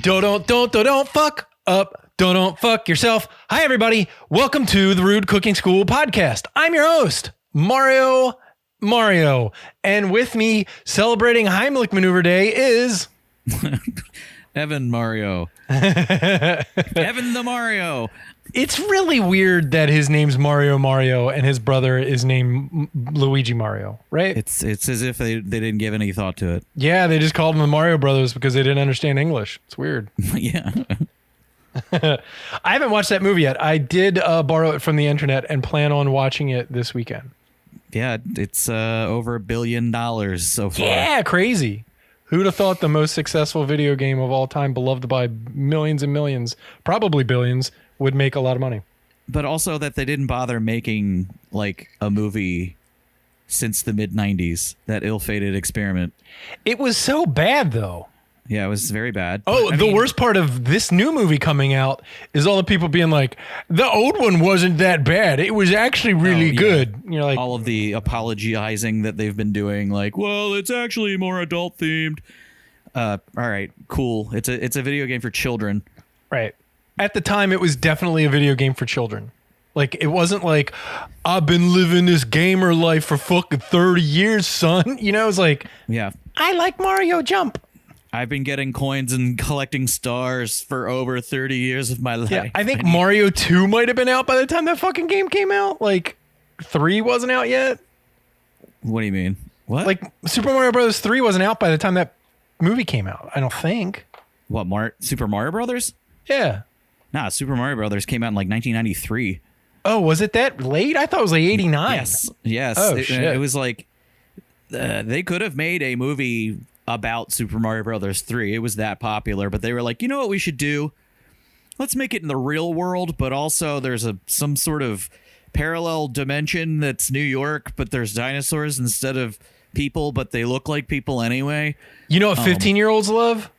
Don't fuck up. Don't fuck yourself. Hi, everybody. Welcome to the Rude Cooking School podcast. I'm your host, Mario. And with me celebrating Heimlich Maneuver Day is... Evan Mario. Evan the Mario. It's really weird that his name's Mario and his brother is named Luigi Mario, right? It's as if they didn't give any thought to it. Yeah, they just called them the Mario Brothers because they didn't understand English. It's weird. Yeah. I haven't watched that movie yet. I did borrow it from the internet and plan on watching it this weekend. Yeah, it's over $1 billion so far. Yeah, crazy. Who'd have thought the most successful video game of all time, beloved by millions and millions, probably billions, would make a lot of money? But also that they didn't bother making like a movie since the mid-90s, that ill-fated experiment. It was so bad, though. Yeah, it was very bad. Oh, the worst part of this new movie coming out is all the people being like, the old one wasn't that bad. It was actually really good. You're like, all of the apologizing that they've been doing, like, well, it's actually more adult themed. All right, cool. It's a video game for children. Right. At the time, it was definitely a video game for children. Like, it wasn't like, I've been living this gamer life for fucking 30 years, son. You know, it's like, yeah, I like Mario Jump. I've been getting coins and collecting stars for over 30 years of my life. Yeah, I think Mario 2 might have been out by the time that fucking game came out. Like, 3 wasn't out yet. What do you mean? What? Like, Super Mario Bros. 3 wasn't out by the time that movie came out, I don't think. What, Super Mario Brothers? Yeah. Nah, Super Mario Brothers came out in like 1993. Oh, was it that late? I thought it was like 89. Yes. Oh, shit. It was like, they could have made a movie about Super Mario Brothers 3. It was that popular, but they were like, you know what we should do? Let's make it in the real world, but also there's some sort of parallel dimension that's New York, but there's dinosaurs instead of people, but they look like people anyway. You know what 15-year-olds love?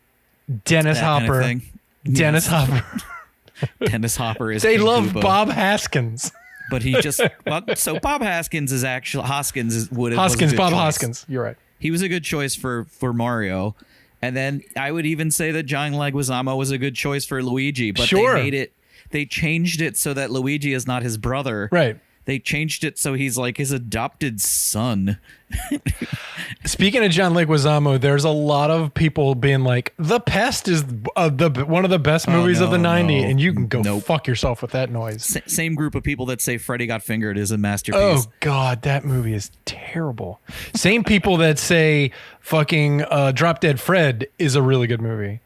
Dennis Hopper. Kind of Dennis Hopper. Dennis Hopper is They King love Koopa. Bob Haskins. But he just so Bob Haskins is actually Hoskins. Bob Hoskins. You're right. He was a good choice for Mario. And then I would even say that John Leguizamo was a good choice for Luigi. But sure. They changed it so that Luigi is not his brother. Right. They changed it so he's like his adopted son. Speaking of John Leguizamo, there's a lot of people being like, The Pest is one of the best movies of the 90s, and you can go fuck yourself with that noise. Same group of people that say Freddy Got Fingered is a masterpiece. Oh, God, that movie is terrible. Same people that say fucking Drop Dead Fred is a really good movie.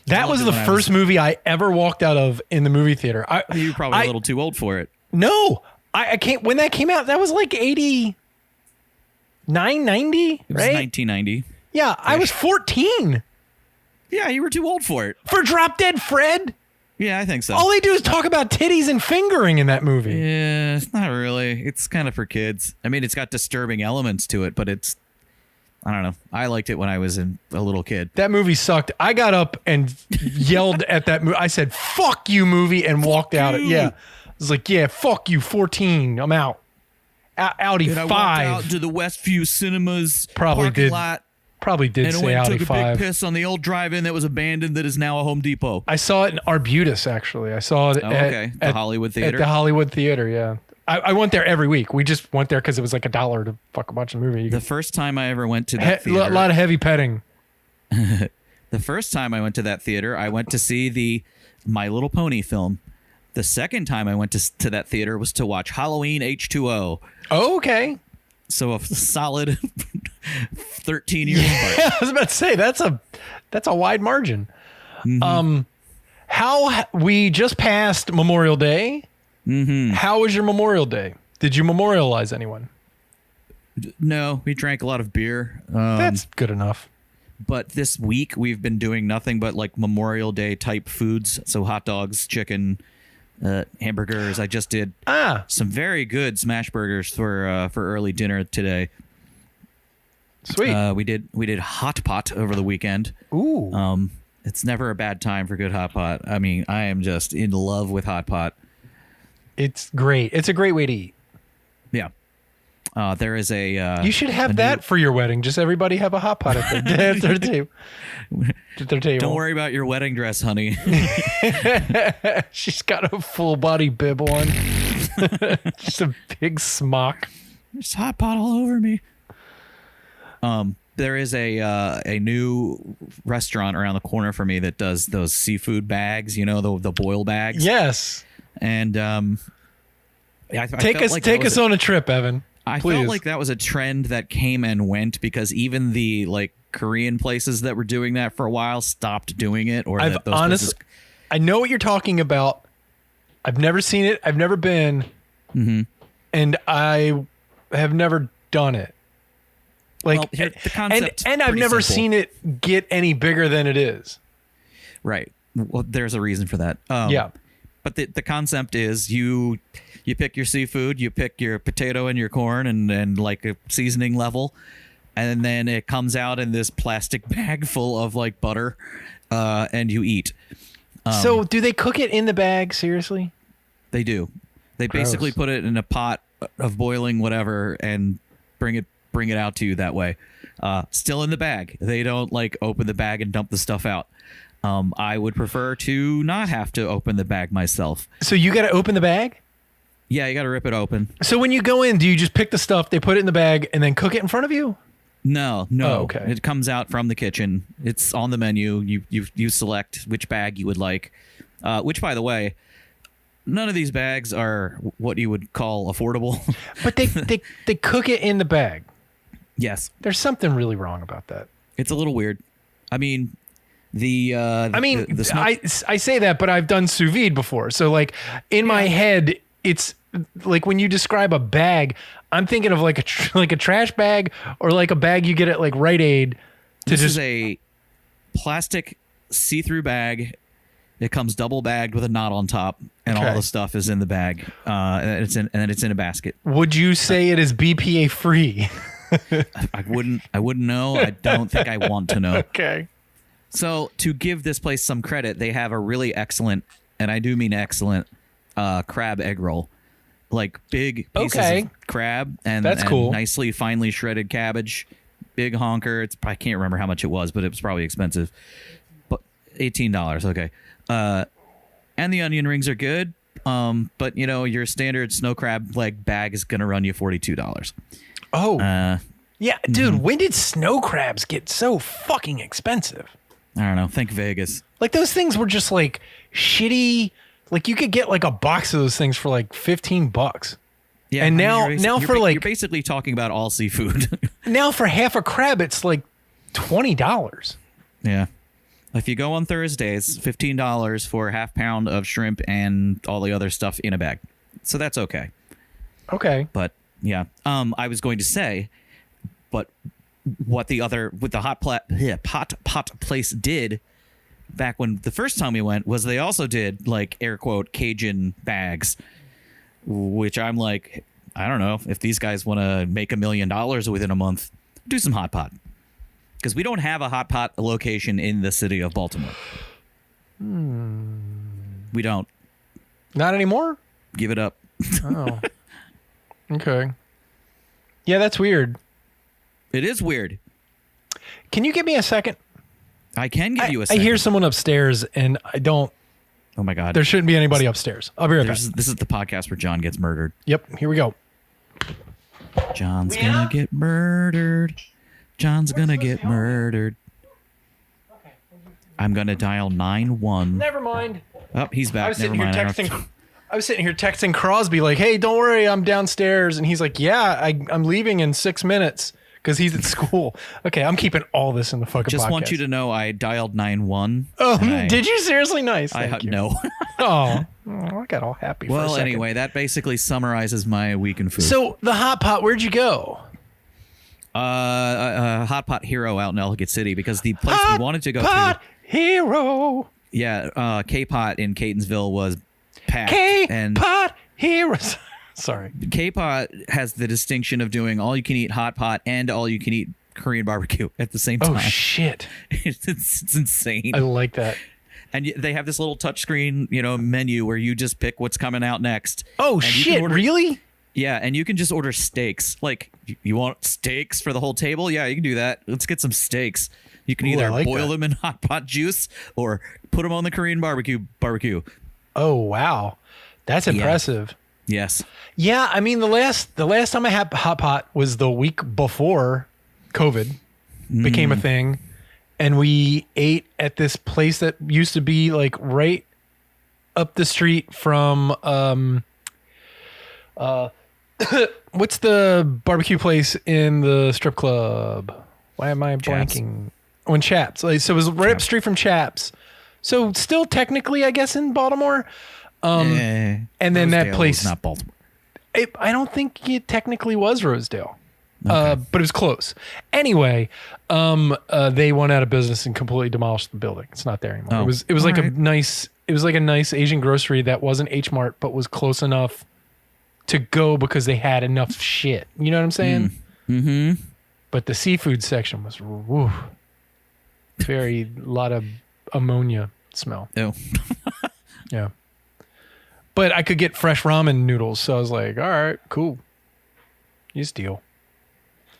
That was the first movie I ever walked out of in the movie theater. You were probably a little too old for it. No. I can't. When that came out, that was like 89, 90, It was 1990. Yeah, I was 14. Yeah, you were too old for it. For Drop Dead Fred? Yeah, I think so. All they do is talk about titties and fingering in that movie. Yeah, it's not really. It's kind of for kids. I mean, it's got disturbing elements to it, but it's, I don't know. I liked it when I was a little kid. That movie sucked. I got up and yelled at that movie. I said, fuck you, movie, and walked out. Yeah. I was like, yeah, fuck you, 14. I'm out. Audi and 5. I walked out to the Westview Cinemas parking lot. Probably did and say went Audi and took 5. a big piss on the old drive-in that was abandoned that is now a Home Depot. I saw it in Arbutus, actually. I saw it the Hollywood Theater. At the Hollywood Theater, yeah. I went there every week. We just went there because it was like $1 to fucking watch a movie. The first time I ever went to that theater. A lot of heavy petting. The first time I went to that theater, I went to see the My Little Pony film. The second time I went to that theater was to watch Halloween H2O. Oh, okay. So a solid 13 years apart. Yeah, I was about to say that's a wide margin. Mm-hmm. How we just passed Memorial Day. Mm-hmm. How was your Memorial Day? Did you memorialize anyone? No, we drank a lot of beer. That's good enough. But this week we've been doing nothing but like Memorial Day type foods. So hot dogs, chicken, hamburgers. I just did some very good smash burgers for early dinner today. Sweet. We did hot pot over the weekend. Ooh. It's never a bad time for good hot pot. I mean, I am just in love with hot pot. It's great. It's a great way to eat. Yeah. There is a. You should have that for your wedding. Just everybody have a hot pot at their table. At their table. Don't worry about your wedding dress, honey. She's got a full body bib on. Just a big smock. There's hot pot all over me. There is a new restaurant around the corner for me that does those seafood bags, the boil bags. Yes. And take us on a trip, Evan. I Please. felt like that was a trend that came and went because even the Korean places that were doing that for a while stopped doing it. Or I know what you're talking about. I've never seen it. I've never been, and I have never done it. The concept, and I've never seen it get any bigger than it is. Right. Well, there's a reason for that. Yeah. But the concept is you pick your seafood, you pick your potato and your corn and like a seasoning level, and then it comes out in this plastic bag full of butter, and you eat. So do they cook it in the bag? Seriously? They do. They basically put it in a pot of boiling whatever and bring it out to you that way. Still in the bag. They don't open the bag and dump the stuff out. I would prefer to not have to open the bag myself. So you got to open the bag? Yeah, you got to rip it open. So when you go in, do you just pick the stuff, they put it in the bag, and then cook it in front of you? No. Oh, okay. It comes out from the kitchen. It's on the menu. You select which bag you would like. Which, by the way, none of these bags are what you would call affordable. But they cook it in the bag. Yes. There's something really wrong about that. It's a little weird. I mean, I say that, but I've done sous vide before. So in my head, it's when you describe a bag, I'm thinking of a trash bag or a bag you get at Rite Aid. This is a plastic see-through bag. It comes double bagged with a knot on top, and all the stuff is in the bag. And it's in a basket. Would you say it is BPA free? I wouldn't know. I don't think I want to know. Okay. So to give this place some credit, they have a really excellent, and I do mean excellent, crab egg roll. Big pieces of crab and cool. Nicely finely shredded cabbage. Big honker. I can't remember how much it was, but it was probably expensive. But $18. Okay. And the onion rings are good. But your standard snow crab leg bag is going to run you $42. Oh. Yeah, dude, when did snow crabs get so fucking expensive? I don't know. Think Vegas. Those things were just shitty. You could get a box of those things for $15. Yeah. And now you're basically talking about all seafood. Now for half a crab, it's $20. Yeah. If you go on Thursdays, $15 for a half pound of shrimp and all the other stuff in a bag. So that's okay. Okay. But yeah. I was going to say, but what the hot pot place did back when the first time we went was they also did air quote Cajun bags, which I'm I don't know, if these guys want to make $1 million within a month, do some hot pot, because we don't have a hot pot location in the city of Baltimore. We don't. Not anymore? Give it up. Oh. Okay. Yeah, that's weird. It is weird. Can you give me a second? I can give you a second. I hear someone upstairs and I don't. Oh my God. There shouldn't be anybody upstairs. I'll be right back. This is the podcast where John gets murdered. Yep. Here we go. John's gonna get murdered. John's gonna get murdered. I'm gonna dial 911. Never mind. Oh, he's back. I was sitting here texting Crosby hey, don't worry, I'm downstairs. And he's like, yeah, I'm leaving in 6 minutes because he's at school. Okay, I'm keeping all this in the fucking Just podcast. want you to know I dialed 911. Oh, did you? Seriously? Nice. Thank you. No. I got all happy for a second. Anyway, that basically summarizes my week in food. So the hot pot, where'd you go? Hot Pot Hero out in Ellicott City, because the place we wanted to go Pot Hero. Yeah, K-Pot in Catonsville was packed. K-Pot Hero. Sorry. K-Pot has the distinction of doing all-you-can-eat hot pot and all-you-can-eat Korean barbecue at the same time. Oh, shit. It's insane. I like that. And they have this little touchscreen, menu where you just pick what's coming out next. Oh, shit. Really? Yeah, and you can just order steaks. Like, you want steaks for the whole table? Yeah, you can do that. Let's get some steaks. You can either boil them in hot pot juice or put them on the Korean barbecue. Oh, wow. That's impressive. Yeah. Yes. Yeah, I mean, the last time I had hot pot was the week before COVID became a thing, and we ate at this place that used to be like right up the street from what's the barbecue place in the strip club? Why am I blanking? On Chaps. Like, so it was right up the street from Chaps. So still technically, I guess, in Baltimore. And then Rosedale that place, is not Baltimore. I don't think it technically was Rosedale, but it was close. Anyway, they went out of business and completely demolished the building. It's not there anymore. Oh, It was like right. a nice Asian grocery that wasn't H Mart, but was close enough to go because they had enough shit. You know what I'm saying? Mm-hmm. But the seafood section was very lot of ammonia smell. Oh. Yeah. But I could get fresh ramen noodles, so I was like, all right, cool. You steal.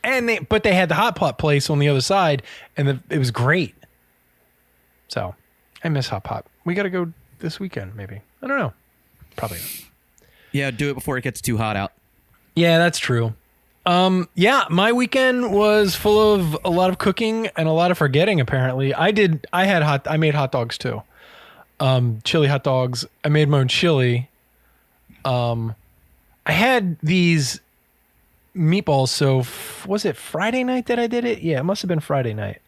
But they had the hot pot place on the other side, and it was great. So I miss hot pot. We got to go this weekend, maybe. I don't know. Probably not. Yeah, do it before it gets too hot out. Yeah, that's true. Yeah, my weekend was full of a lot of cooking and a lot of forgetting. Apparently, I made hot dogs too. Chili hot dogs. I made my own chili. I had these meatballs. So was it Friday night that I did it? Yeah, it must have been Friday night.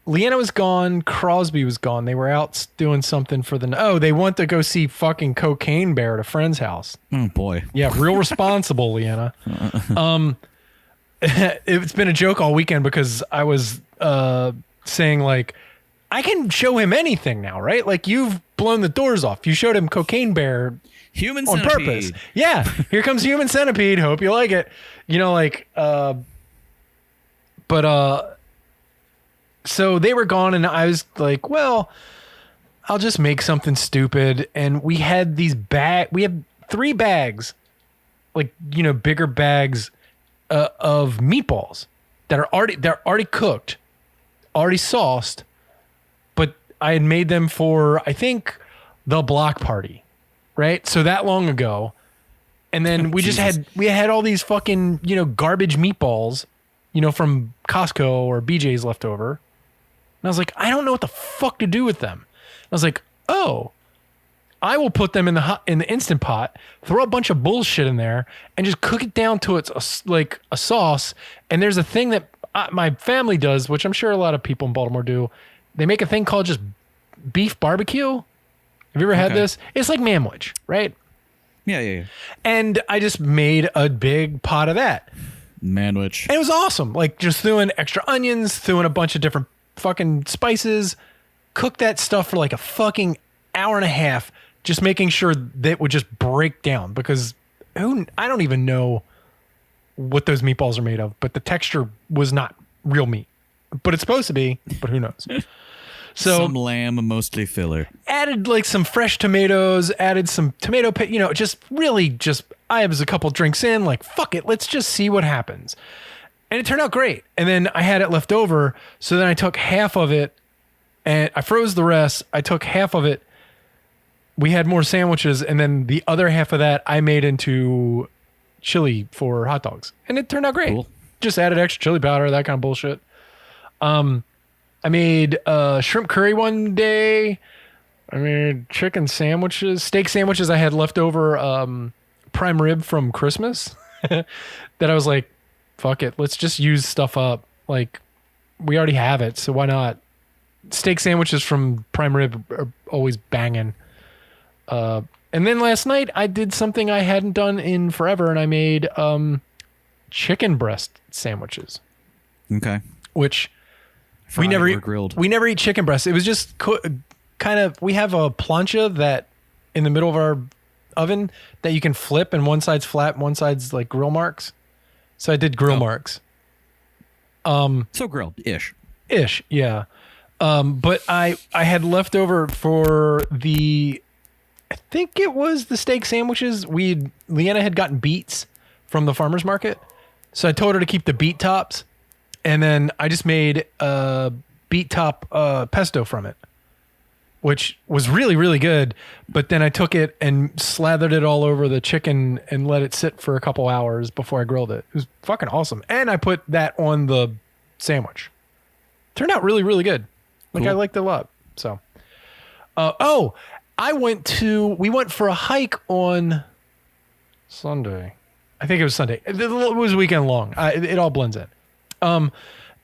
Leanna was gone. Crosby was gone. They were out doing something for they went to go see fucking Cocaine Bear at a friend's house. Oh boy. Yeah, real responsible, Leanna. It's been a joke all weekend because I was saying like, I can show him anything now, right? Like you've blown the doors off. You showed him Cocaine Bear Human on centipede. purpose. Yeah, here comes Human Centipede. Hope you like it. You know, like, so they were gone, and I was like, well, I'll just make something stupid. And we had we have 3 bags, like, you know, bigger bags of meatballs they're already cooked, already sauced, but I had made them for, I think, the block party, right? So that long ago. And then we had all these fucking, you know, garbage meatballs, you know, from Costco or BJ's left over. And I was like, I don't know what the fuck to do with them. I was like, oh, I will put them in the Instant Pot, throw a bunch of bullshit in there, and just cook it down to like a sauce. And there's a thing that my family does, which I'm sure a lot of people in Baltimore do. They make a thing called just beef barbecue. Have you ever had this? It's like manwich, right? Yeah. And I just made a big pot of that. Manwich. And it was awesome. Like just threw in extra onions, threw in a bunch of different fucking spices, cooked that stuff for like a fucking hour and a half, just making sure that it would just break down because I don't even know what those meatballs are made of, but the texture was not real meat. But it's supposed to be, but who knows? So some lamb, mostly filler. Added like some fresh tomatoes, added some tomato paste, you know, I was a couple drinks in, like, fuck it, let's just see what happens. And it turned out great. And then I had it left over. So then I took half of it and I froze the rest. I took half of it. We had more sandwiches. And then the other half of that I made into chili for hot dogs. And it turned out great. Cool. Just added extra chili powder, that kind of bullshit. I made shrimp curry one day. I made chicken sandwiches, steak sandwiches. I had leftover prime rib from Christmas that I was like, fuck it, let's just use stuff up. Like, we already have it, so why not? Steak sandwiches from prime rib are always banging. And then last night I did something I hadn't done in forever, and I made chicken breast sandwiches. Okay. Which Fried we never or grilled. We never eat chicken breast. It was just kind of, we have a plancha that in the middle of our oven that you can flip, and one side's flat, and one side's like grill marks. So I did grill marks. So grilled ish, yeah. But I had leftover for the I think it was the steak sandwiches. Leanna had gotten beets from the farmer's market. So I told her to keep the beet tops. And then I just made a beet top pesto from it, which was really, really good. But then I took it and slathered it all over the chicken and let it sit for a couple hours before I grilled it. It was fucking awesome. And I put that on the sandwich. Turned out really, really good. Like, cool. I liked it a lot. So, we went for a hike on Sunday. I think it was Sunday. It was weekend long. It all blends in.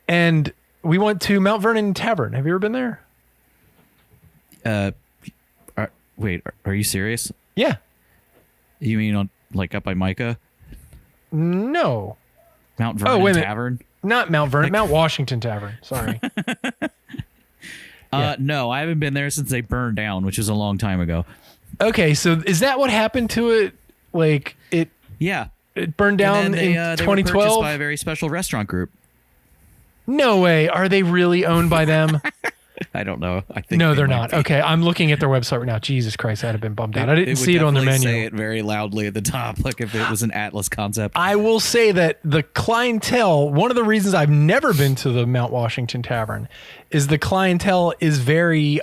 And we went to Mount Vernon Tavern. Have you ever been there? Wait, are you serious? Yeah. You mean on up by Micah? No. Mount Vernon Tavern? Not Mount Vernon, Mount Washington Tavern. Sorry. No, I haven't been there since they burned down, which was a long time ago. Okay, so is that what happened to it? Yeah. It burned down in 2012? They were purchased by a very special restaurant group. No way. Are they really owned by them? I don't know. I think no, they're not. Okay, I'm looking at their website right now. Jesus Christ, I'd have been bummed out. I didn't see it on their menu. Say it very loudly at the top, like if it was an Atlas concept. I will say that the clientele, one of the reasons I've never been to the Mount Washington Tavern is the clientele is very,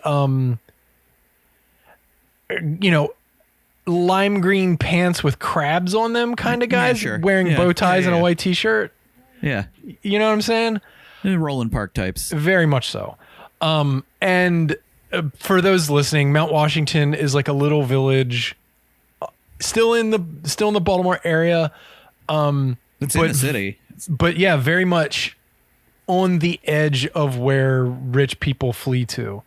lime green pants with crabs on them kind of guys, wearing bow ties and a white t-shirt. Yeah. You know what I'm saying? Roland Park types. Very much so. And for those listening, Mount Washington is like a little village, still in the Baltimore area. It's in the city, but yeah, very much on the edge of where rich people flee to,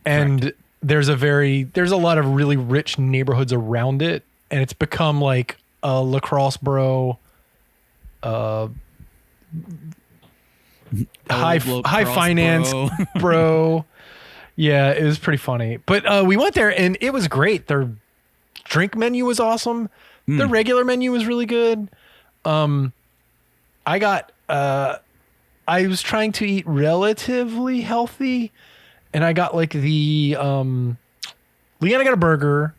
and correct. There's a lot of really rich neighborhoods around it, and it's become like a lacrosse bro, high finance bro. Yeah, it was pretty funny. But we went there and it was great. Their drink menu was awesome. Their regular menu was really good. I was trying to eat relatively healthy, and I got like Leanna got a burger.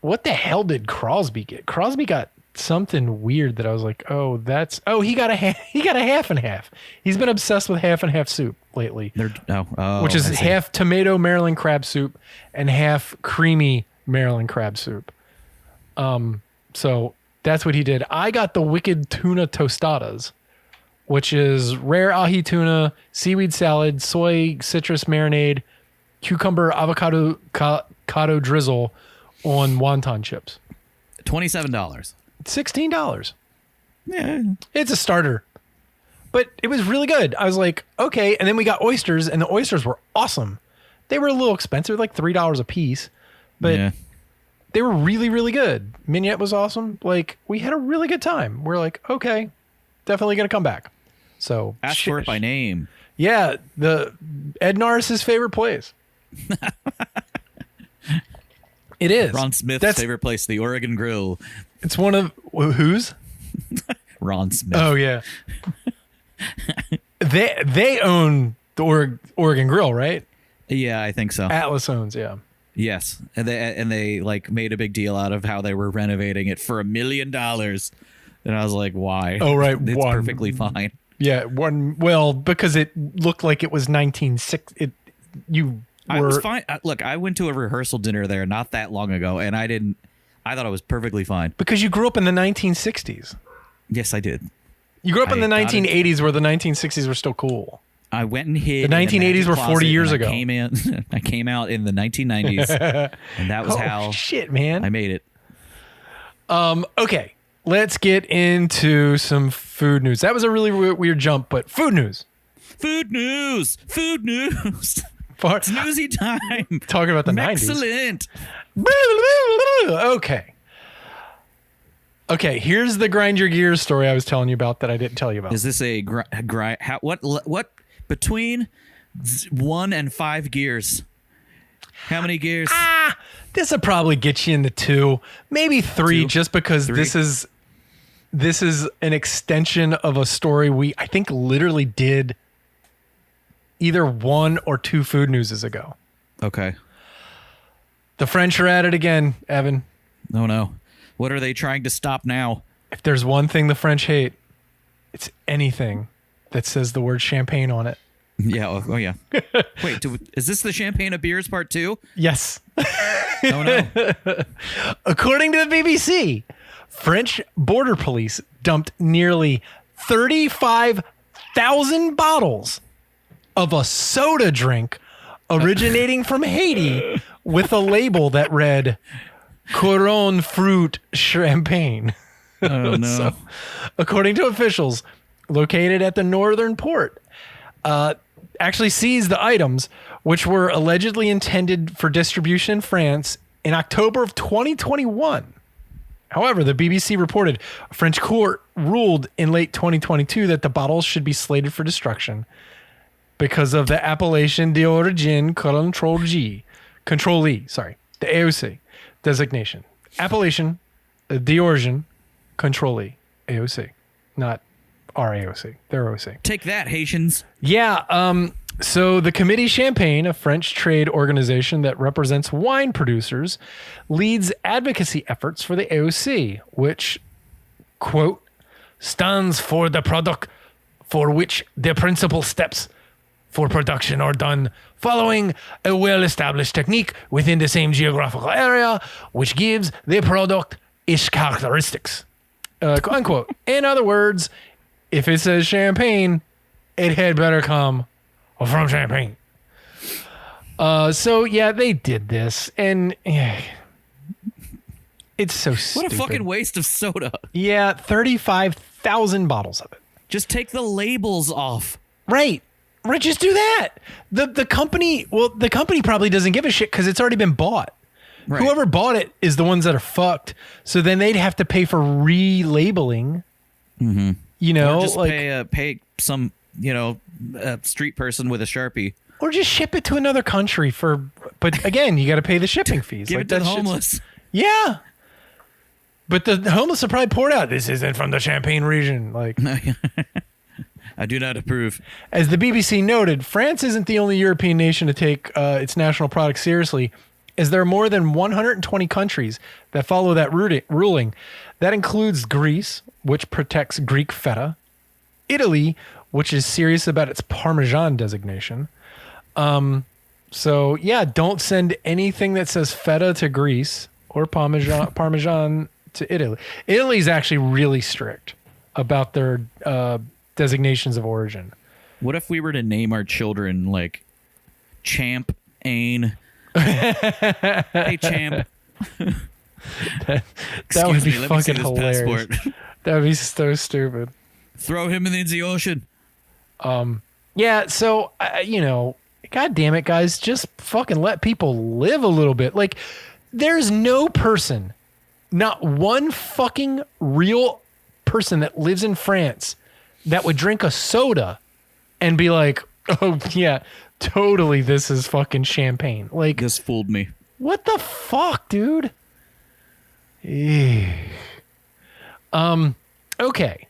What the hell did Crosby get? Crosby got something weird that I was like, he got a half and half. He's been obsessed with half and half soup lately. Which is half tomato Maryland crab soup and half creamy Maryland crab soup. So that's what he did. I got the Wicked Tuna Tostadas, which is rare ahi tuna, seaweed salad, soy citrus marinade, cucumber avocado drizzle on wonton chips. $27. $16. Yeah. It's a starter. But it was really good. I was like, okay. And then we got oysters, and the oysters were awesome. They were a little expensive, like $3 a piece. But they were really, really good. Mignette was awesome. Like, we had a really good time. We're like, okay, definitely going to come back. So ask for it by name. Yeah. The Ed Norris's favorite place. It is. Ron Smith's favorite place, the Oregon Grill. It's one of whose? Ron Smith. Oh yeah. They own the Oregon Grill, right? Yeah, I think so. Atlas owns, yeah. Yes, and they like made a big deal out of how they were renovating it for $1 million, and I was like, why? Oh right, it's perfectly fine. Yeah, because it looked like it was 1960. I was fine. Look, I went to a rehearsal dinner there not that long ago, and I thought it was perfectly fine. Because you grew up in the 1960s. Yes, I did. You grew up in the 1980s where the 1960s were still cool. I went and hid. The 1980s were 40 years ago. I came out in the 1990s, and that was how shit, man. I made it. Okay, let's get into some food news. That was a really weird jump, but food news. Food news. It's newsy time. Talking about the 90s. Excellent. Okay, here's the grind your gears story I was telling you about that I didn't tell you about. Is this a grind? What between 1 and 5 gears? How many gears? This will probably get you into 2, maybe 3, 2? just because 3? this is an extension of a story I think literally did either 1 or 2 food newses ago. Okay. The French are at it again, Evan. Oh, no. What are they trying to stop now? If there's one thing the French hate, it's anything that says the word champagne on it. Yeah. Oh, yeah. Wait, is this the Champagne of Beers Part 2? Yes. Oh, no. According to the BBC, French border police dumped nearly 35,000 bottles of a soda drink originating from Haiti with a label that read Couronne Fruit Champagne. Oh, no. So, according to officials located at the northern port, actually seized the items, which were allegedly intended for distribution in France in October of 2021. However, the BBC reported a French court ruled in late 2022 that the bottles should be slated for destruction because of the appellation d'origine contrôlée, the AOC designation. Appellation d'origine contrôlée, AOC, not RAOC. They're OC. Take that, Haitians. Yeah. So the Committee Champagne, a French trade organization that represents wine producers, leads advocacy efforts for the AOC, which, quote, stands for the product for which the principal steps for production are done following a well-established technique within the same geographical area, which gives the product its characteristics. Unquote. In other words, if it says champagne, it had better come from Champagne. So yeah, they did this, and it's so stupid. What a fucking waste of soda. Yeah, 35,000 bottles of it. Just take the labels off. Right. Just do that. The company probably doesn't give a shit because it's already been bought. Right. Whoever bought it is the ones that are fucked. So then they'd have to pay for relabeling. Mm-hmm. You know, or just pay some, street person with a Sharpie. Or just ship it to another country but again, you got to pay the shipping fees. Give it to the homeless. Yeah. But the homeless are probably poured out. This isn't from the Champagne region. Like, I do not approve. As the BBC noted, France isn't the only European nation to take its national products seriously, as there are more than 120 countries that follow that ruling. That includes Greece, which protects Greek feta, Italy, which is serious about its Parmesan designation. So yeah, don't send anything that says feta to Greece or Parmesan to Italy. Italy's actually really strict about their designations of origin. What if we were to name our children like Champ, Ain? Hey, Champ. that would be fucking hilarious. That would be so stupid. Throw him into the ocean. Yeah, so, God damn it, guys. Just fucking let people live a little bit. Like, there's no person, not one fucking real person that lives in France that would drink a soda and be like, oh, yeah, totally, this is fucking champagne. Like, this fooled me. What the fuck, dude? Okay.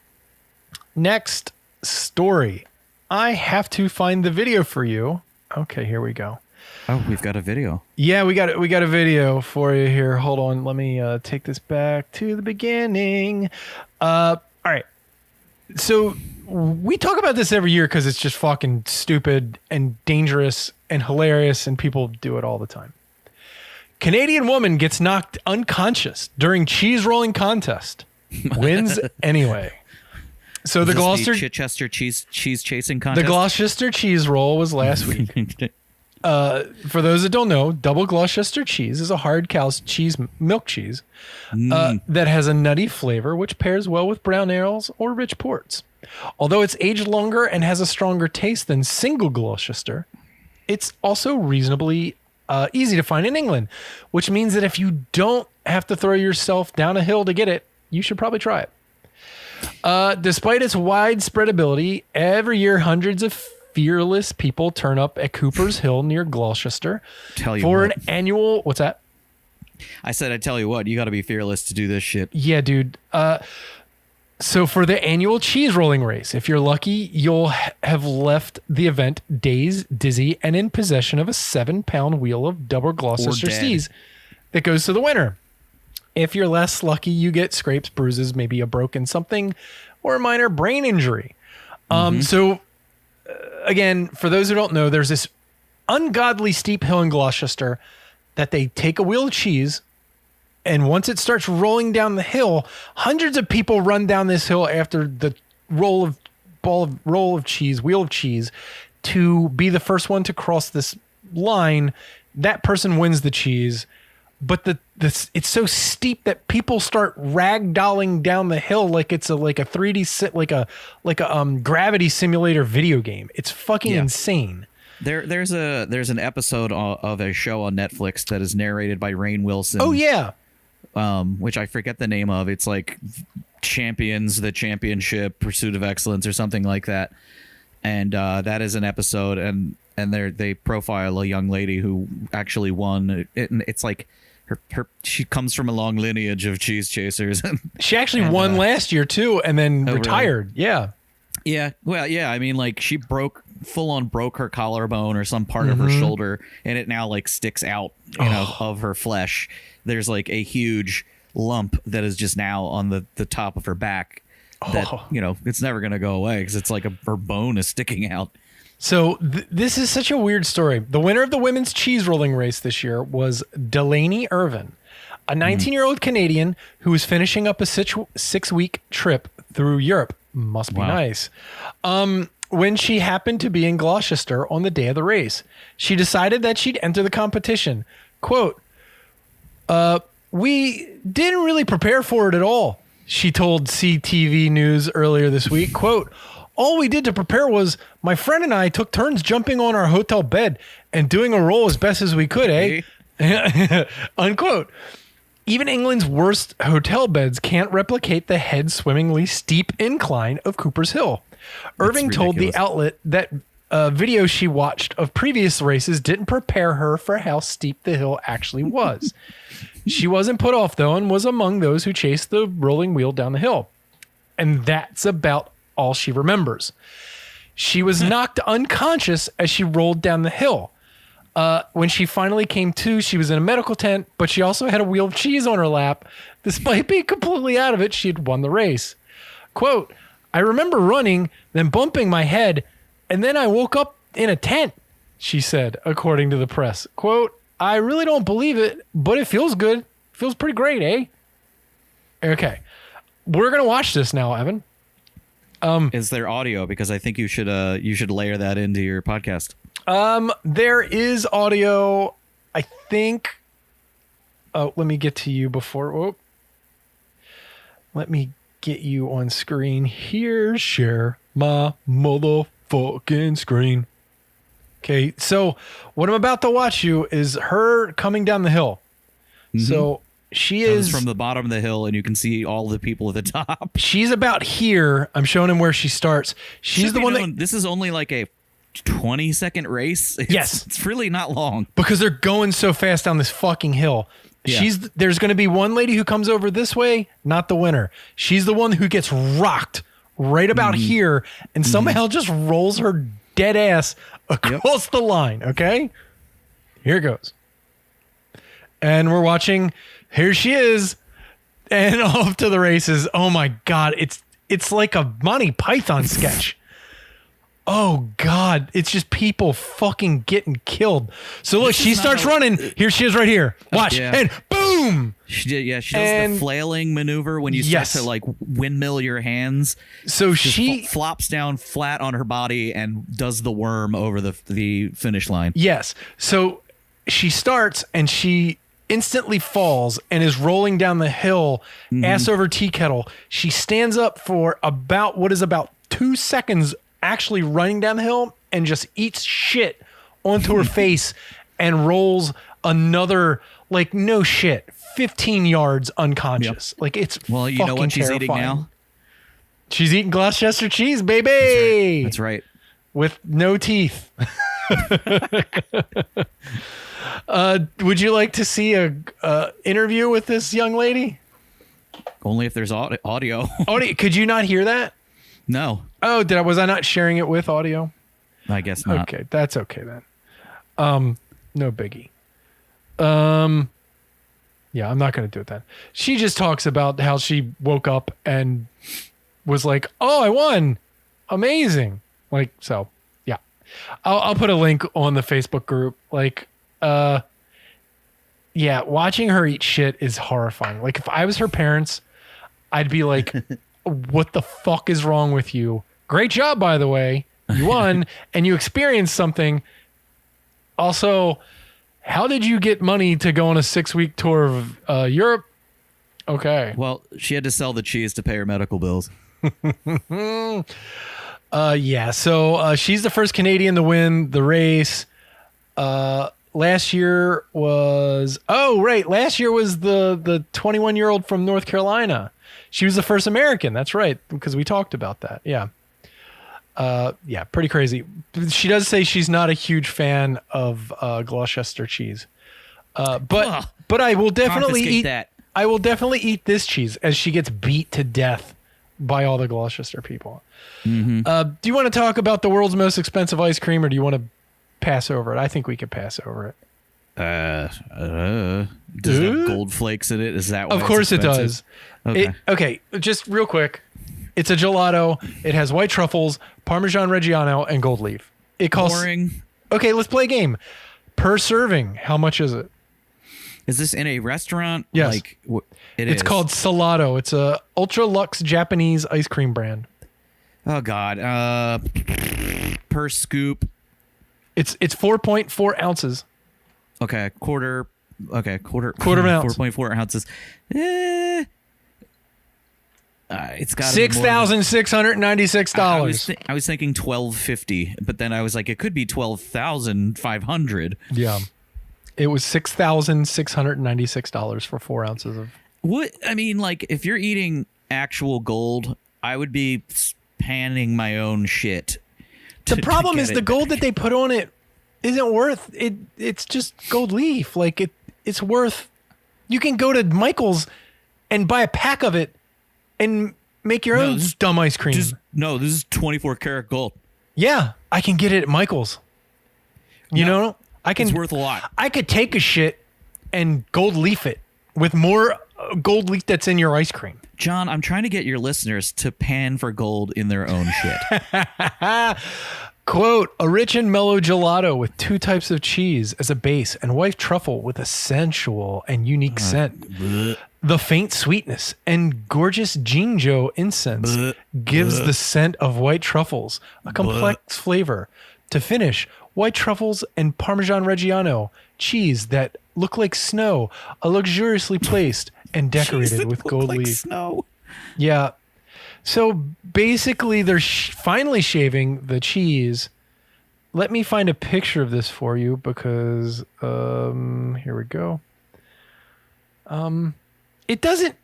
Next story. I have to find the video for you. Okay, here we go. Oh, we've got a video. Yeah, we got a video for you here. Hold on, let me take this back to the beginning. All right. So we talk about this every year because it's just fucking stupid and dangerous and hilarious, and people do it all the time. Canadian woman gets knocked unconscious during cheese rolling contest. Wins anyway. So the Gloucester Chichester cheese chasing contest. The Gloucester cheese roll was last week. For those that don't know, double Gloucester cheese is a hard cow's cheese, milk cheese, that has a nutty flavor, which pairs well with brown ales or rich ports. Although it's aged longer and has a stronger taste than single Gloucester, it's also reasonably easy to find in England, which means that if you don't have to throw yourself down a hill to get it, you should probably try it. Despite its widespread ability, every year hundreds of fearless people turn up at Cooper's Hill near Gloucester an annual. What's that? I said, I tell you what, you got to be fearless to do this shit. Yeah, dude. So for the annual cheese rolling race, if you're lucky, you'll have left the event dazed, dizzy, and in possession of a 7-pound wheel of double Gloucester cheese. that goes to the winner. If you're less lucky, you get scrapes, bruises, maybe a broken something, or a minor brain injury. So, again, for those who don't know, there's this ungodly steep hill in Gloucester that they take a wheel of cheese, and once it starts rolling down the hill, hundreds of people run down this hill after the wheel of cheese to be the first one to cross this line. That person wins the cheese. But it's so steep that people start ragdolling down the hill like it's a 3D like a gravity simulator video game. It's fucking insane. There's an episode of a show on Netflix that is narrated by Rainn Wilson. Oh yeah. Which I forget the name of. It's like Champions, the Championship, Pursuit of Excellence, or something like that. And that is an episode, and they profile a young lady who actually won. It's like she comes from a long lineage of cheese chasers. She actually won last year too, and then retired. Really? Yeah. Yeah. Well, yeah. I mean, like she full on broke her collarbone or some part of her shoulder, and it now like sticks out, of her flesh. There's like a huge lump that is just now on the top of her back that, it's never going to go away because it's like her bone is sticking out. So this is such a weird story. The winner of the women's cheese rolling race this year was Delaney Irvin, a 19-year-old Canadian who was finishing up a 6-week trip through Europe. Must be nice. When she happened to be in Gloucester on the day of the race, she decided that she'd enter the competition. Quote, we didn't really prepare for it at all, she told CTV News earlier this week. Quote, all we did to prepare was my friend and I took turns jumping on our hotel bed and doing a roll as best as we could, eh? Unquote. Even England's worst hotel beds can't replicate the head swimmingly steep incline of Cooper's Hill. Irving told the outlet that video she watched of previous races didn't prepare her for how steep the hill actually was. She wasn't put off, though, and was among those who chased the rolling wheel down the hill. And that's about all she remembers. She was knocked unconscious as she rolled down the hill. When she finally came to, she was in a medical tent, but she also had a wheel of cheese on her lap. Despite being completely out of it, she had won the race. Quote, I remember running, then bumping my head, and then I woke up in a tent, she said, according to the press. Quote, I really don't believe it, but it feels good. Feels pretty great, eh? Okay. We're going to watch this now, Evan. Is there audio? Because I think you should layer that into your podcast. There is audio. I think. Oh, let me get to you before. Whoop. Let me get you on screen here. Share my motherfucking screen. Okay, so what I'm about to watch you is her coming down the hill. Mm-hmm. So she is from the bottom of the hill, and you can see all the people at the top. She's about here. I'm showing him where she starts. She's the one this is only like a 20-second race. Yes, it's really not long because they're going so fast down this fucking hill. Yeah. There's going to be one lady who comes over this way, not the winner. She's the one who gets rocked right about here, and somehow just rolls her dead ass across the line. Okay, here it goes, and we're watching. Here she is, and off to the races. Oh my God, it's like a Monty Python sketch. Oh God, it's just people fucking getting killed. So look, she starts running. Here she is right here. Watch, and boom. She does the flailing maneuver when you start to like windmill your hands. So she flops down flat on her body and does the worm over the finish line. Yes. So she starts and she instantly falls and is rolling down the hill, ass over tea kettle. She stands up for about 2 seconds, actually running down the hill, and just eats shit onto her face and rolls another, like, no shit, 15 yards unconscious. Like, it's you know what she's terrifying. Eating now? She's eating Gloucester cheese, baby. That's right. With no teeth. Would you like to see a interview with this young lady? Only if there's audio. Could you not hear that? No. Oh, was I not sharing it with audio? I guess not. Okay, that's okay then. No biggie. Yeah, I'm not going to do it then. She just talks about how she woke up and was like, "Oh, I won. Amazing." Like, so, yeah. I'll put a link on the Facebook group. Like, yeah, watching her eat shit is horrifying. Like, if I was her parents, I'd be like, "What the fuck is wrong with you? Great job, by the way. You won and you experienced something. Also, how did you get money to go on a 6-week tour of Europe?" Okay. Well, she had to sell the cheese to pay her medical bills. Yeah. So she's the first Canadian to win the race. Last year was the 21-year-old from North Carolina. She was the first American. That's right, because we talked about that. Yeah. Yeah, pretty crazy. She does say she's not a huge fan of Gloucester cheese. But I will definitely eat that. I will definitely eat this cheese as she gets beat to death by all the Gloucester people. Mm-hmm. Do you want to talk about the world's most expensive ice cream, or do you want to pass over it? I think we could pass over it. Does it have gold flakes in it? Is that why Of course it does. Okay. Okay, just real quick. It's a gelato. It has white truffles, Parmesan Reggiano, and gold leaf. It costs... Boring. Okay, let's play a game. Per serving, how much is it? Is this in a restaurant? Yes. Like, It's called Salato. It's a ultra luxe Japanese ice cream brand. Oh God. Per scoop. It's 4.4 ounces. Okay, quarter ounce. 4.4 ounces. It's got $6,696. I was thinking $12.50, but then I was like, it could be $12,500. Yeah, it was $6,696 for 4 ounces of. What I mean, like, if you're eating actual gold, I would be panning my own shit. The problem is the gold that they put on it isn't worth it. It's just gold leaf. Like it's worth. You can go to Michael's and buy a pack of it and make your own dumb ice cream. This is 24 karat gold. Yeah, I can get it at Michael's. You know, It's worth a lot. I could take a shit and gold leaf it with more gold leaf that's in your ice cream. John, I'm trying to get your listeners to pan for gold in their own shit. Quote, a rich and mellow gelato with 2 types of cheese as a base and white truffle with a sensual and unique scent. The faint sweetness and gorgeous Jinjo incense gives the scent of white truffles a complex flavor. To finish, white truffles and Parmesan Reggiano cheese that look like snow are luxuriously placed and decorated with gold leaf. Snow. Yeah. So basically, they're finally shaving the cheese. Let me find a picture of this for you because here we go. It doesn't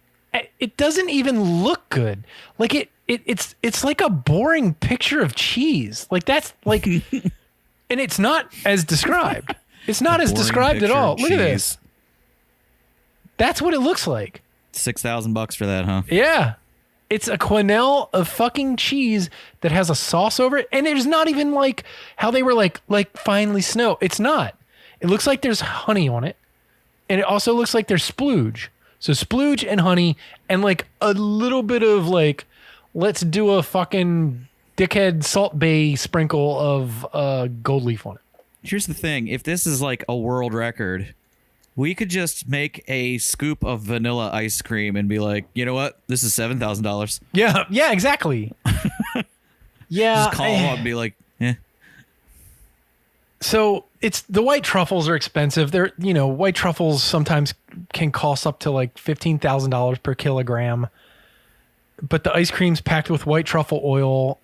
even look good. Like it's like a boring picture of cheese. Like that's like, and it's not as described. It's not as described at all. Look at this. That's what it looks like. $6,000 for that, huh? Yeah. It's a quenelle of fucking cheese that has a sauce over it. And there's not even like how they were like finely snow. It's not. It looks like there's honey on it. And it also looks like there's splooge. So splooge and honey and like a little bit of like, let's do a fucking dickhead Salt Bay sprinkle of gold leaf on it. Here's the thing. If this is like a world record, we could just make a scoop of vanilla ice cream and be like, you know what? This is $7,000. Yeah. Yeah, exactly. Yeah. Just call them up and be like, eh. So it's the white truffles are expensive. They're, white truffles sometimes can cost up to like $15,000 per kilogram. But the ice cream's packed with white truffle oil,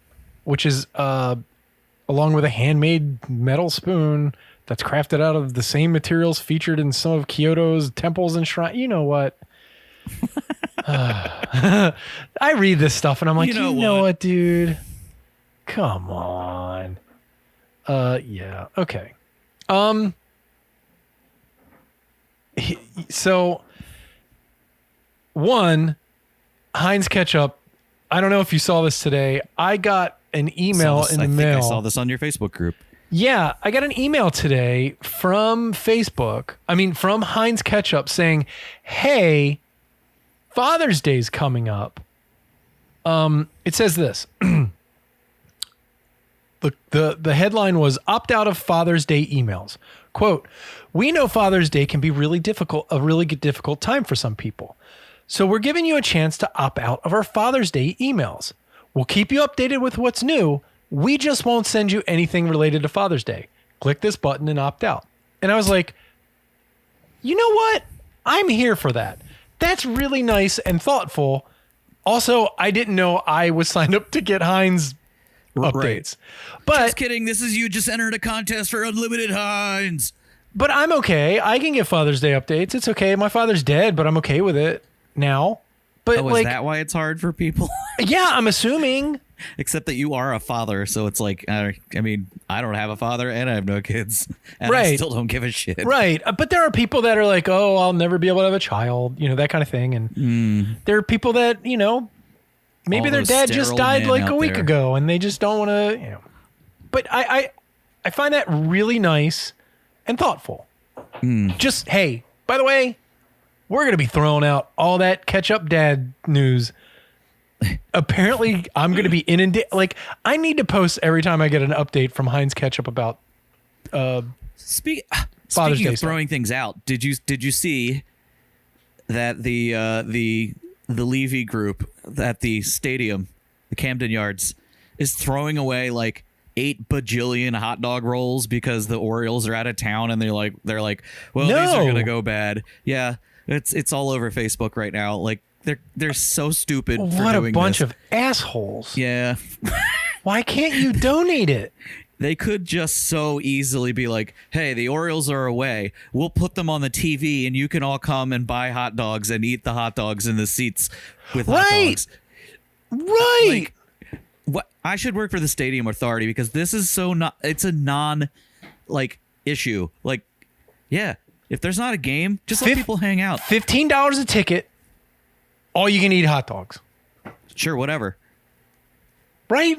which is along with a handmade metal spoon that's crafted out of the same materials featured in some of Kyoto's temples and shrines. You know what? I read this stuff and I'm like, you know what, dude? Come on. Yeah. Okay. So one, Heinz ketchup. I don't know if you saw this today. I got an email in the mail. I saw this on your Facebook group. Yeah, I got an email today from from Heinz Ketchup saying, "Hey, Father's Day's coming up." It says this. The headline was "Opt out of Father's Day emails." Quote, "We know Father's Day can be a really difficult time for some people. So we're giving you a chance to opt out of our Father's Day emails. We'll keep you updated with what's new. We just won't send you anything related to Father's Day. Click this button and opt out." And I was like, you know what? I'm here for that. That's really nice and thoughtful. Also, I didn't know I was signed up to get Heinz updates. Right. But Just kidding. This is you just entered a contest for unlimited Heinz. But I'm okay. I can get Father's Day updates. It's okay. My father's dead, but I'm okay with it now. But Is that why it's hard for people? Yeah, I'm assuming. Except that you are a father, so it's like, I mean, I don't have a father and I have no kids, and I Right. still don't give a shit. Right. But there are people that are like, oh, I'll never be able to have a child, that kind of thing. And there are people that, maybe All their those dad just sterile died men like a out week there. ago and they just don't want to, But I find that really nice and thoughtful. Just, hey, by the way, we're going to be throwing out all that ketchup dad news. Apparently, I'm going to be inundated. Like, I need to post every time I get an update from Heinz Ketchup about Speaking Father's Day of stuff. throwing things out, did you see that the Levy group at the stadium, the Camden Yards, is throwing away like 8 bajillion hot dog rolls because the Orioles are out of town and they're like, well, these are No. gonna go bad. Yeah, it's all over Facebook right now. Like they're so stupid. For what a doing bunch this. of assholes. Yeah. Why can't you donate it? They could just so easily be like, hey, the Orioles are away. We'll put them on the TV and you can all come and buy hot dogs and eat the hot dogs in the seats with hot Right. dogs. Right. Like, what? I should work for the stadium authority because this is so not, it's a non issue. Like, yeah, if there's not a game, just let people hang out. $15 a ticket. All you can eat hot dogs. Sure, whatever. Right?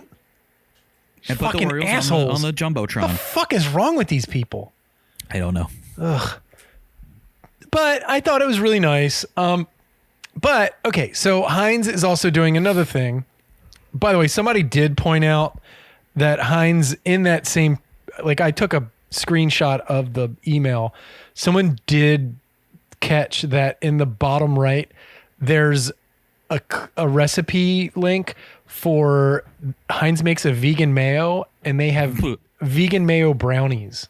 And put the Fucking Orioles assholes. on the Jumbotron. What the fuck is wrong with these people? I don't know. But I thought it was really nice. But okay, so Heinz is also doing another thing. By the way, somebody did point out that Heinz in that same, like I took a screenshot of the email. Someone did catch that in the bottom right, there's a recipe link for Heinz makes a vegan mayo and they have vegan mayo brownies.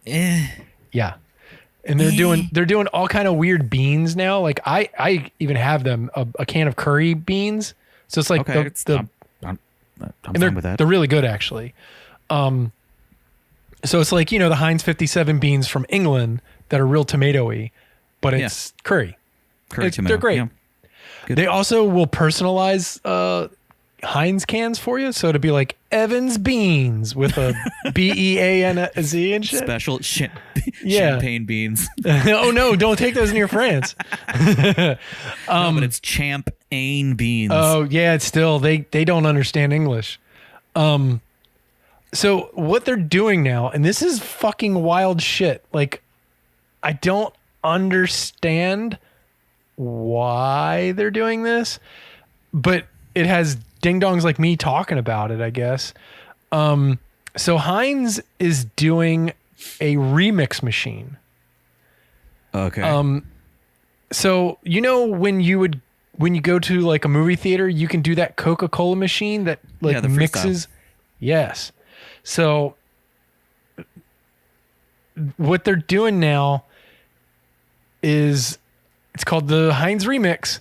Yeah. And they're doing all kind of weird beans now. Like I even have them a can of curry beans. So it's like Okay, I'm and fine with that. they're really good actually. So it's like, the Heinz 57 beans from England that are real tomatoey, but it's curry. Curry tomato. They're great. Yeah. Good. They also will personalize Heinz cans for you. So to be like Evans beans with a BEANZ and shit. Special Yeah. champagne beans. Oh no, don't take those near France. No, but it's champagne beans. Oh yeah, it's still they don't understand English. So what they're doing now, and this is fucking wild shit. Like, I don't understand why they're doing this, but it has ding dongs like me talking about it, I guess. So Heinz is doing a remix machine. Okay. So when you go to like a movie theater, you can do that Coca-Cola machine that like the freestyle. mixes. Yes. So what they're doing now is it's called the Heinz Remix.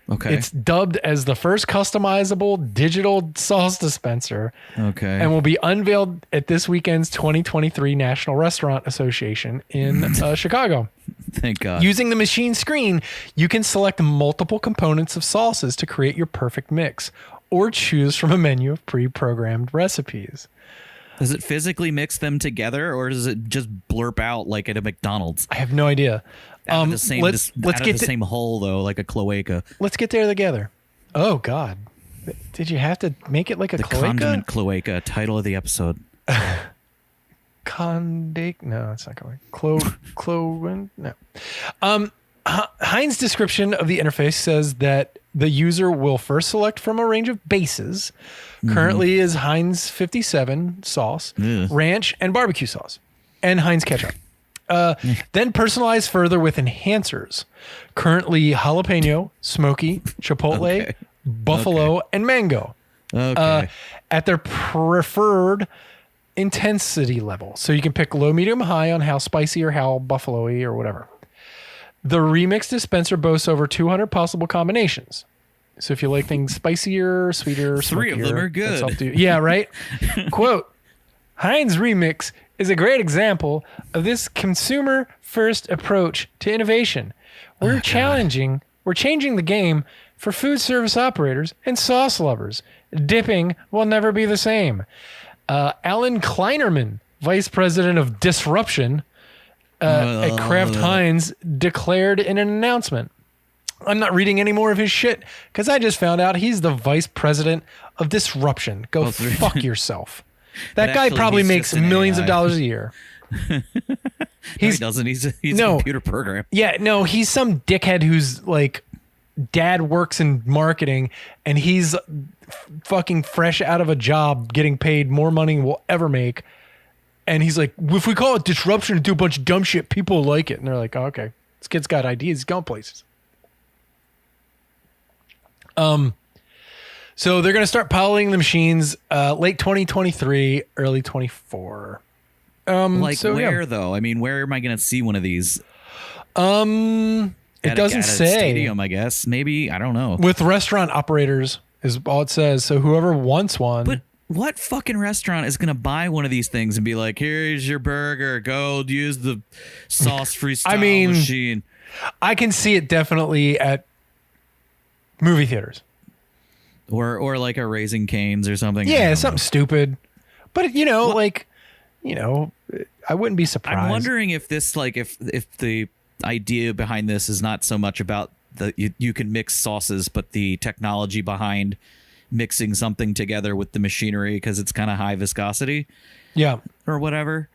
Okay. It's dubbed as the first customizable digital sauce dispenser Okay. and will be unveiled at this weekend's 2023 National Restaurant Association in Chicago. Thank God. Using the machine screen, you can select multiple components of sauces to create your perfect mix or choose from a menu of pre-programmed recipes. Does it physically mix them together, or does it just blurp out like at a McDonald's? I have no idea. Out of the same, let's out get of the same hole though, like a cloaca. Let's get there together. Oh God, did you have to make it like a The cloaca? condiment cloaca, title of the episode. Klondike. No, it's not going. Cloven. No. Heinz description of the interface says that the user will first select from a range of bases. Currently is Heinz 57 sauce, ranch, and barbecue sauce, and Heinz ketchup. Then personalize further with enhancers. Currently jalapeno, smoky, chipotle, buffalo, and mango. At their preferred intensity level. So you can pick low, medium, high on how spicy or how buffalo-y or whatever. The remix dispenser boasts over 200 possible combinations. So if you like things spicier, sweeter, three smokier, of them are good. Yeah, right? Quote, Heinz Remix is a great example of this consumer-first approach to innovation. We're changing the game for food service operators and sauce lovers. Dipping will never be the same. Alan Kleinerman, Vice President of Disruption at Kraft Heinz, declared in an announcement. I'm not reading any more of his shit because I just found out he's the Vice President of Disruption. Go fuck yourself. That guy probably makes millions of dollars a year. He doesn't. He's a computer program. Yeah, no, he's some dickhead who's like, dad works in marketing and he's fucking fresh out of a job getting paid more money than we'll ever make. And he's like, if we call it disruption and do a bunch of dumb shit, people will like it. And they're like, oh, okay, this kid's got ideas. He's going places. So they're going to start piloting the machines late 2023, early 24. Though? I mean, where am I going to see one of these? It doesn't say. A stadium, I guess. Maybe. I don't know. With restaurant operators is all it says. So whoever wants one. But what fucking restaurant is going to buy one of these things and be like, here's your burger. Go use the sauce freestyle machine. I can see it definitely at movie theaters. Or like a Raising Cane's or something. Yeah, something stupid. But, I wouldn't be surprised. I'm wondering if this, if the idea behind this is not so much about you can mix sauces, but the technology behind mixing something together with the machinery because it's kind of high viscosity. Yeah. Or whatever.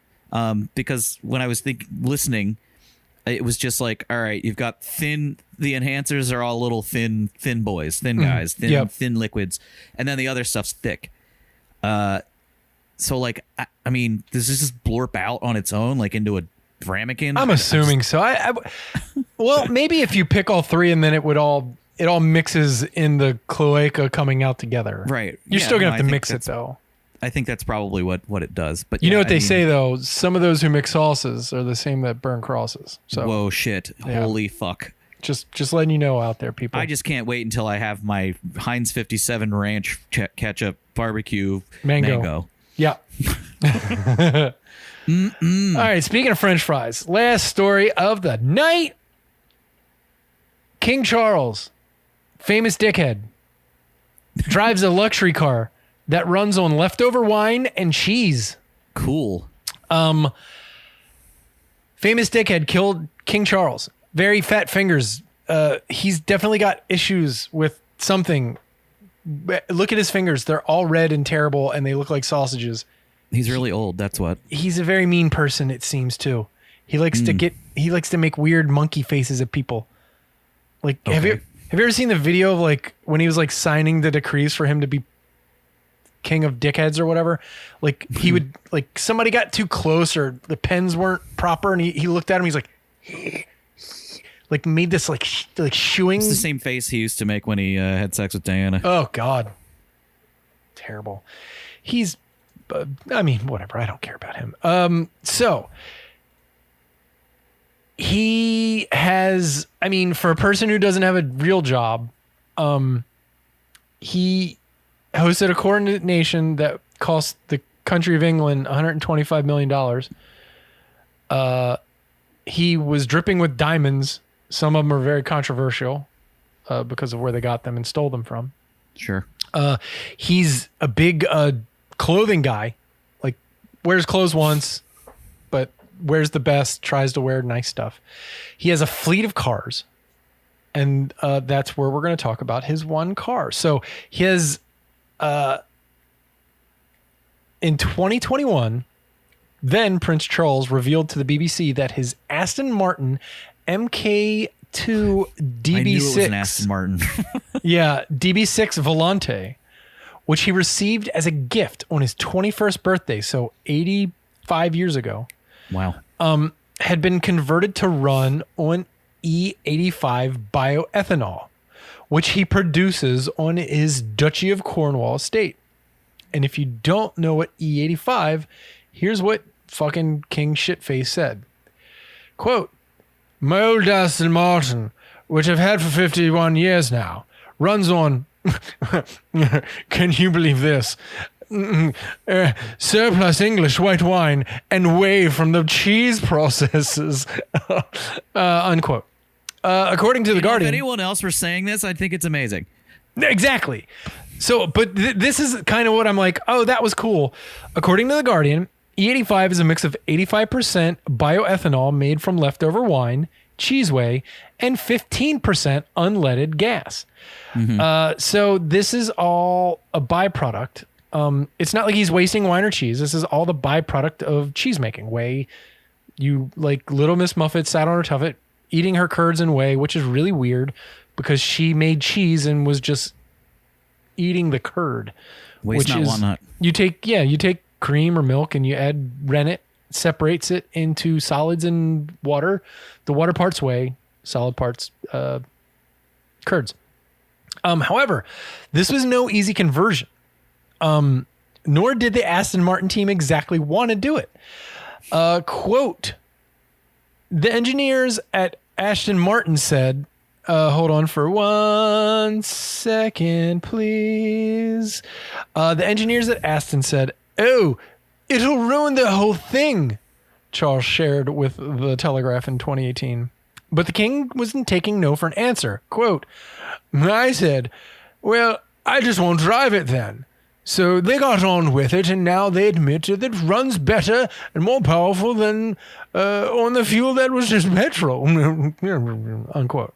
Because when I was listening, it was just like, all right, you've got the enhancers are all little thin boys, thin guys, thin liquids. And then the other stuff's thick. So does this just blorp out on its own, like into a ramekin? I'm assuming so. Well, maybe if you pick all three and then it all mixes in the cloaca coming out together. Right. You're still going to have to mix it though. I think that's probably what it does. But you know what they say though? Some of those who mix sauces are the same that burn crosses. So whoa, shit. Yeah. Holy fuck. Just letting you know out there, people. I just can't wait until I have my Heinz 57 ranch ketchup barbecue mango. Yeah. All right. Speaking of French fries, last story of the night. King Charles, famous dickhead, drives a luxury car that runs on leftover wine and cheese. Cool. Famous dickhead killed King Charles. Very fat fingers. He's definitely got issues with something. Look at his fingers. They're all red and terrible, and they look like sausages. He's really old. That's what. He's a very mean person, it seems, too. He likes to make weird monkey faces at people. Like, okay. Have you ever seen the video of like when he was like signing the decrees for him to be king of dickheads or whatever? Like he would like somebody got too close or the pens weren't proper, and he looked at him. He's like made this like shooing. It's the same face he used to make when he had sex with Diana. Oh God, terrible. He's, whatever. I don't care about him. So. He has, for a person who doesn't have a real job, he hosted a coronation that cost the country of England $125 million. He was dripping with diamonds. Some of them are very controversial because of where they got them and stole them from. Sure. He's a big clothing guy, like wears clothes once, but wears the best, tries to wear nice stuff. He has a fleet of cars, and that's where we're going to talk about his one car. So he has, in 2021, Then Prince Charles revealed to the BBC that his Aston Martin MK2 DB6. I knew it was an Aston Martin. Yeah, DB6 Volante, which he received as a gift on his 21st birthday, so 85 years ago. Wow. Had been converted to run on E85 bioethanol, which he produces on his Duchy of Cornwall estate. And if you don't know what E85, here's what fucking King Shitface said. Quote, "My old Aston Martin, which I've had for 51 years now, runs on," can you believe this? "Surplus English white wine and whey from the cheese processes," unquote. According to The Guardian. If anyone else were saying this, I'd think it's amazing. Exactly. So, but this is kind of what I'm like, oh, that was cool. According to The Guardian, E85 is a mix of 85% bioethanol made from leftover wine, cheese whey, and 15% unleaded gas. So this is all a byproduct. It's not like he's wasting wine or cheese. This is all the byproduct of cheese making. Whey, you like Little Miss Muffet sat on her tuffet eating her curds and whey, which is really weird because she made cheese and was just eating the curd. Waste not, want not. You take cream or milk and you add rennet, separates it into solids and water. The water part's whey, solid parts curds. However, this was no easy conversion. Nor did the Aston Martin team exactly want to do it. Quote, "The engineers at Aston Martin said," hold on for 1 second, please. The engineers at Aston said, "Oh, it'll ruin the whole thing," Charles shared with The Telegraph in 2018. But the king wasn't taking no for an answer. Quote, "I said, well, I just won't drive it then. So they got on with it, and now they admit that it runs better and more powerful than on the fuel that was just petrol," unquote.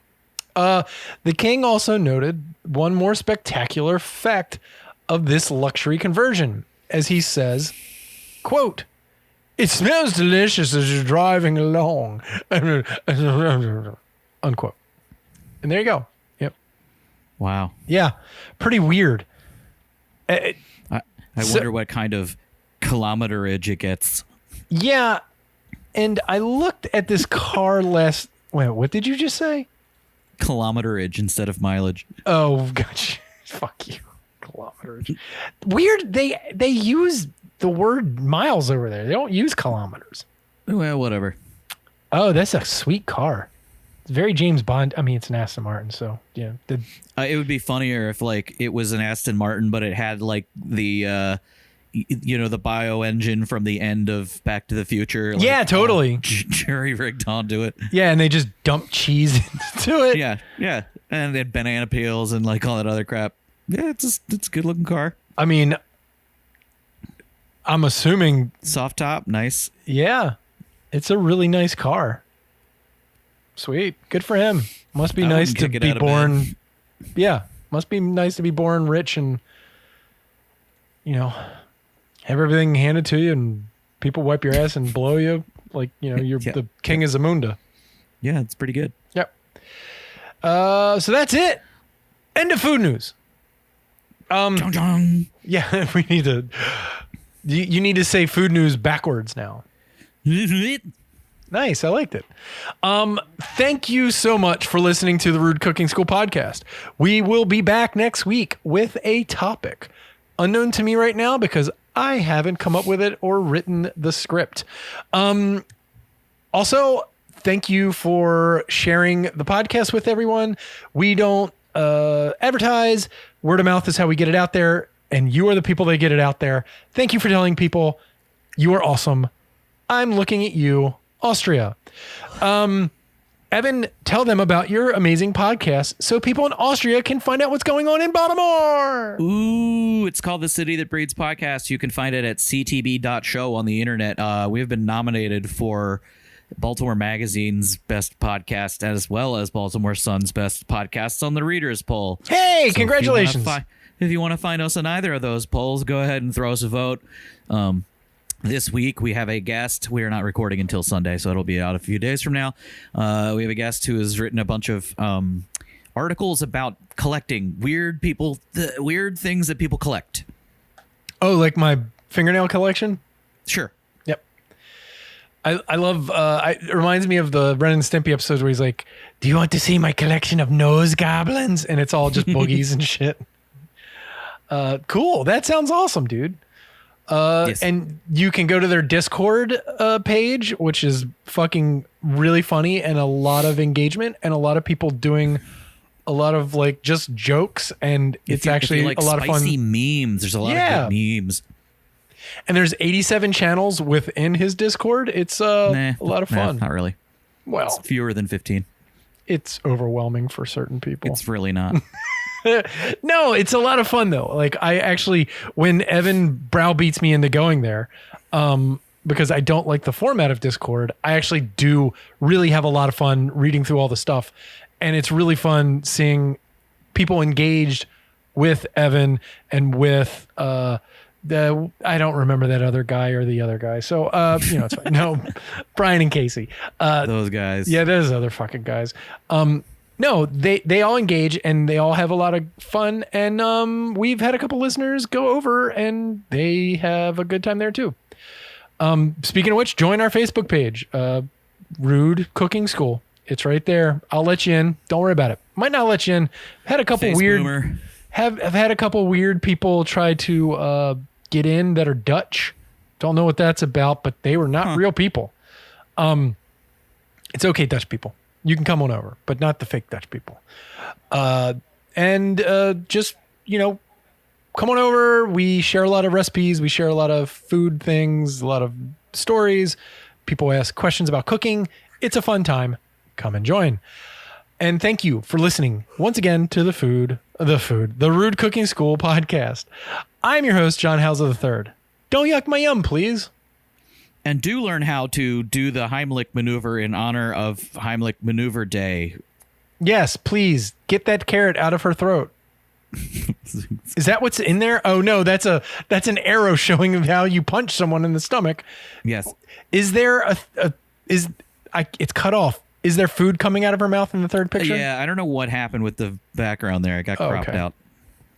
The king also noted one more spectacular fact of this luxury conversion, as he says, quote, "It smells delicious as you're driving along," unquote. And there you go. Yep. Wow. Yeah. Pretty weird. I wonder what kind of kilometerage it gets. Yeah. And I looked at this car last... Wait, what did you just say? Kilometerage instead of mileage. Oh, gosh. Fuck you. Kilometerage. Weird. They use the word miles over there. They don't use kilometers. Well, whatever. Oh, that's a sweet car. It's very James Bond. I mean, it's an Aston Martin, so yeah. It would be funnier if like it was an Aston Martin, but it had like the the bio engine from the end of Back to the Future. Like, yeah, totally. Jerry rigged onto it. Yeah, and they just dump cheese into it. Yeah, and then banana peels and like all that other crap. Yeah, it's a good looking car. I mean, I'm assuming soft top, nice. Yeah, it's a really nice car. Sweet, good for him. Must be nice to be born. Yeah, must be nice to be born rich and have everything handed to you and people wipe your ass and blow you like you're the king of Zamunda. Yeah, it's pretty good. Yep. So that's it. End of food news. Yeah, we need to. You need to say food news backwards now. Nice. I liked it. Thank you so much for listening to the Rude Cooking School podcast. We will be back next week with a topic unknown to me right now because I haven't come up with it or written the script. Also, thank you for sharing the podcast with everyone. We don't advertise. Word of mouth is how we get it out there, and you are the people that get it out there. Thank you for telling people. You are awesome. I'm looking at you, Austria. Evan, tell them about your amazing podcast so people in Austria can find out what's going on in Baltimore. Ooh, it's called The City That Breeds Podcast. You can find it at ctb.show on the internet. We have been nominated for Baltimore Magazine's best podcast as well as Baltimore Sun's best podcasts on the Readers Poll. Hey, so congratulations. If you want to find us on either of those polls, go ahead and throw us a vote. This week we have a guest. We are not recording until Sunday, so it'll be out a few days from now. We have a guest who has written a bunch of articles about collecting weird things that people collect. Oh, like my fingernail collection? Sure. Yep. I love, it reminds me of the Ren and Stimpy episodes where he's like, do you want to see my collection of nose goblins? And it's all just boogies and shit. Cool. That sounds awesome, dude. Yes. And you can go to their Discord page, which is fucking really funny and a lot of engagement and a lot of people doing a lot of like just jokes, and it's actually like a lot of fun. Spicy memes. There's a lot of good memes. And there's 87 channels within his Discord. It's a lot of fun. Not really. Well, it's fewer than 15. It's overwhelming for certain people. It's really not. No, it's a lot of fun though. Like I actually, when Evan browbeats me into going there, because I don't like the format of Discord, I actually do really have a lot of fun reading through all the stuff. And it's really fun seeing people engaged with Evan and with, I don't remember that other guy or the other guy. So, it's fine. No, Brian and Casey. Those guys. Yeah, those other fucking guys. No, they all engage and they all have a lot of fun. And we've had a couple listeners go over and they have a good time there too. Speaking of which, join our Facebook page, Rude Cooking School. It's right there. I'll let you in. Don't worry about it. Might not let you in. Had a couple weird. Have had a couple weird people try to get in that are Dutch. Don't know what that's about, but they were not real people. It's okay, Dutch people. You can come on over, but not the fake Dutch people. Just, come on over. We share a lot of recipes. We share a lot of food things, a lot of stories. People ask questions about cooking. It's a fun time. Come and join. And thank you for listening once again to the Rude Cooking School podcast. I'm your host, John Hauser III. Don't yuck my yum, please. And do learn how to do the Heimlich maneuver in honor of Heimlich Maneuver Day. Yes, please get that carrot out of her throat. Is that what's in there? Oh no, that's an arrow showing how you punch someone in the stomach. Yes. Is there it's cut off? Is there food coming out of her mouth in the third picture? Yeah, I don't know what happened with the background there. It got cropped out.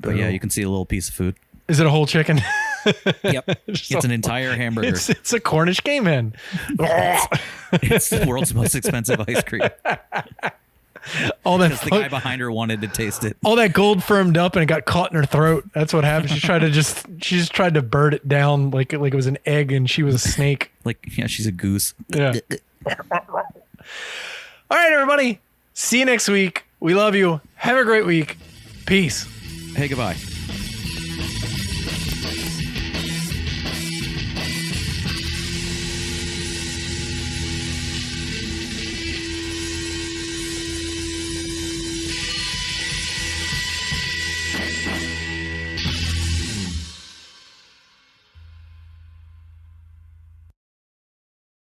But yeah, you can see a little piece of food. Is it a whole chicken? Yep. It's an entire hamburger. It's a Cornish game hen. It's the world's most expensive ice cream. Because the guy behind her wanted to taste it. All that gold firmed up and it got caught in her throat. That's what happened. She just tried to bird it down like it was an egg and she was a snake. She's a goose. Yeah. All right, everybody. See you next week. We love you. Have a great week. Peace. Hey, goodbye.